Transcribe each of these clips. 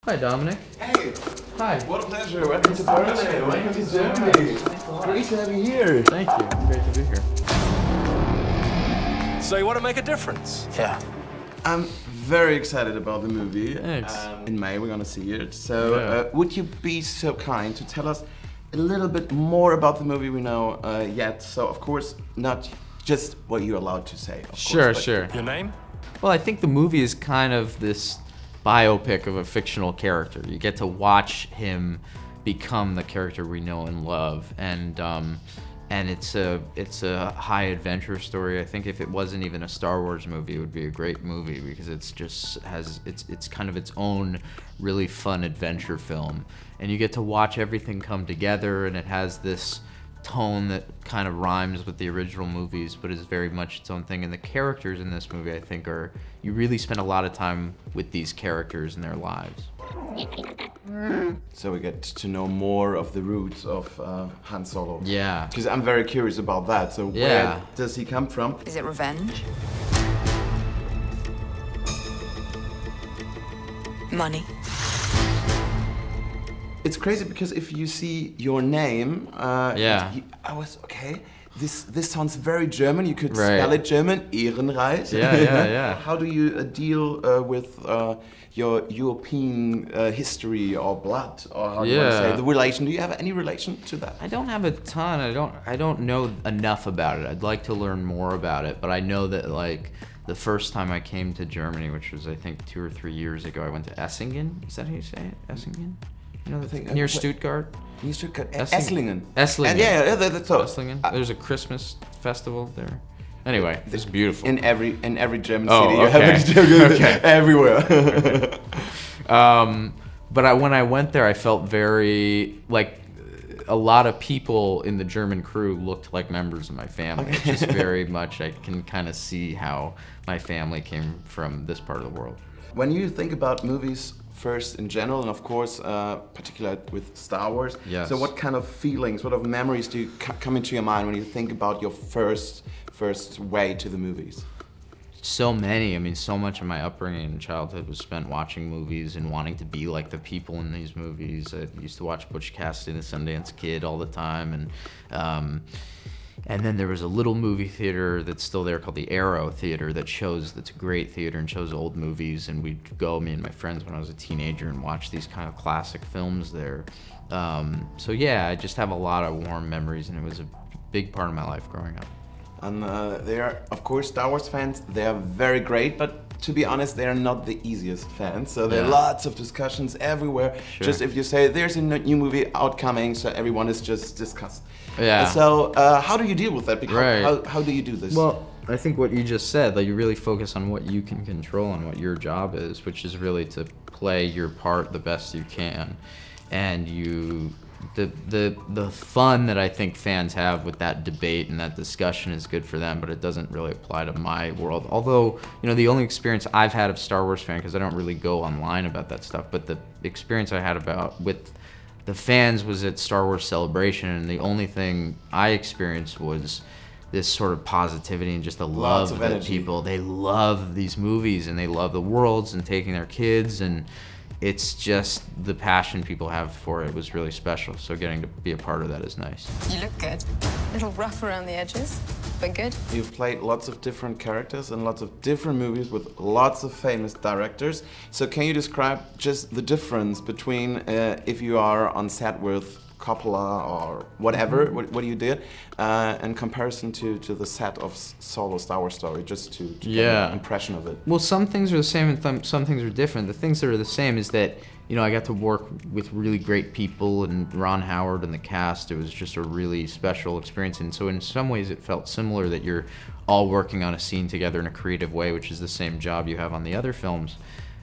Hi, Dominic. Hey! Hi. What a pleasure. Welcome to Germany. Welcome to Germany. Great to have you here. Thank you. Great to be here. So you want to make a difference? Yeah. I'm very excited about the movie. Thanks. In May we're gonna see it. So would you be so kind to tell us a little bit more about the movie we know yet? So of course not just what you're allowed to say. Sure. Your name? Well, I think the movie is kind of this biopic of a fictional character. You get to watch him become the character we know and love, and it's a high adventure story. I think if it wasn't even a Star Wars movie, it would be a great movie because it's kind of its own really fun adventure film, and you get to watch everything come together, and it has this tone that kind of rhymes with the original movies, but is very much its own thing. And the characters in this movie, I think, you really spend a lot of time with these characters and their lives. So we get to know more of the roots of Han Solo. Yeah. Because I'm very curious about that. So where does he come from? Is it revenge? Money? It's crazy because if you see your name, I was okay. This sounds very German. You could spell it German, Ehrenreich. Yeah. How do you deal with your European history or blood, or how do you want to say the relation? Do you have any relation to that? I don't have a ton. I don't know enough about it. I'd like to learn more about it, but I know that like the first time I came to Germany, which was I think 2 or 3 years ago, I went to Essingen. Is that how you say it? Essingen? You know, near Stuttgart? Near Stuttgart. Esslingen. Esslingen. Yeah, that's all. Esslingen. There's a Christmas festival there. Anyway, it's beautiful. In every German city, you have it everywhere. But when I went there, I felt very like a lot of people in the German crew looked like members of my family. It's just very much, I can kind of see how my family came from this part of the world. When you think about movies first in general, and of course, particularly with Star Wars, so what kind of feelings, what of memories do you come into your mind when you think about your first way to the movies? So many. I mean, so much of my upbringing and childhood was spent watching movies and wanting to be like the people in these movies. I used to watch Butch Cassidy and the Sundance Kid all the time, and then there was a little movie theater that's still there called the Arrow Theater that's a great theater and shows old movies, and we'd go, me and my friends, when I was a teenager, and watch these kind of classic films there. So yeah, I just have a lot of warm memories, and it was a big part of my life growing up. And they are, of course, Star Wars fans. They are very great, but to be honest, they are not the easiest fans. So there are lots of discussions everywhere. Sure. Just if you say there's a new movie outcoming, so everyone is just discussed. Yeah. So how do you deal with that? Because how do you do this? Well, I think what you just said, like you really focus on what you can control and what your job is, which is really to play your part the best you can, and the fun that I think fans have with that debate and that discussion is good for them, but it doesn't really apply to my world. Although, you know, the only experience I've had of Star Wars fan, because I don't really go online about that stuff, but the experience I had with the fans was at Star Wars Celebration, and the only thing I experienced was this sort of positivity and just the love that people, they love these movies and they love the worlds and taking their kids, and it's just the passion people have for it was really special. So getting to be a part of that is nice. You look good. A little rough around the edges, but good. You've played lots of different characters in lots of different movies with lots of famous directors. So can you describe just the difference between if you are on set with Coppola or whatever, what you did, in comparison to the set of Solo Star Wars Story, just to get an impression of it? Well, some things are the same and some things are different. The things that are the same is that, you know, I got to work with really great people, and Ron Howard and the cast. It was just a really special experience, and so in some ways it felt similar that you're all working on a scene together in a creative way, which is the same job you have on the other films.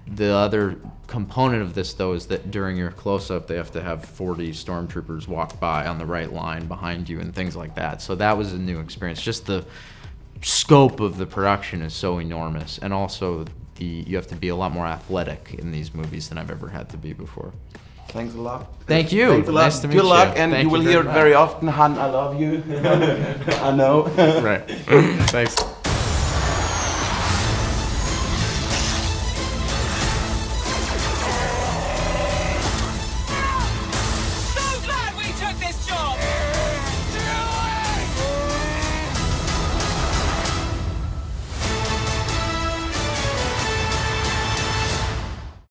The other component of this, though, is that during your close-up, they have to have 40 stormtroopers walk by on the right line behind you and things like that. So that was a new experience. Just the scope of the production is so enormous, and also you have to be a lot more athletic in these movies than I've ever had to be before. Thanks a lot. Thank you. Thanks a lot. Nice to meet you. Good luck, and Thank you will hear it very often. Han, I love you. I know. Right. Thanks.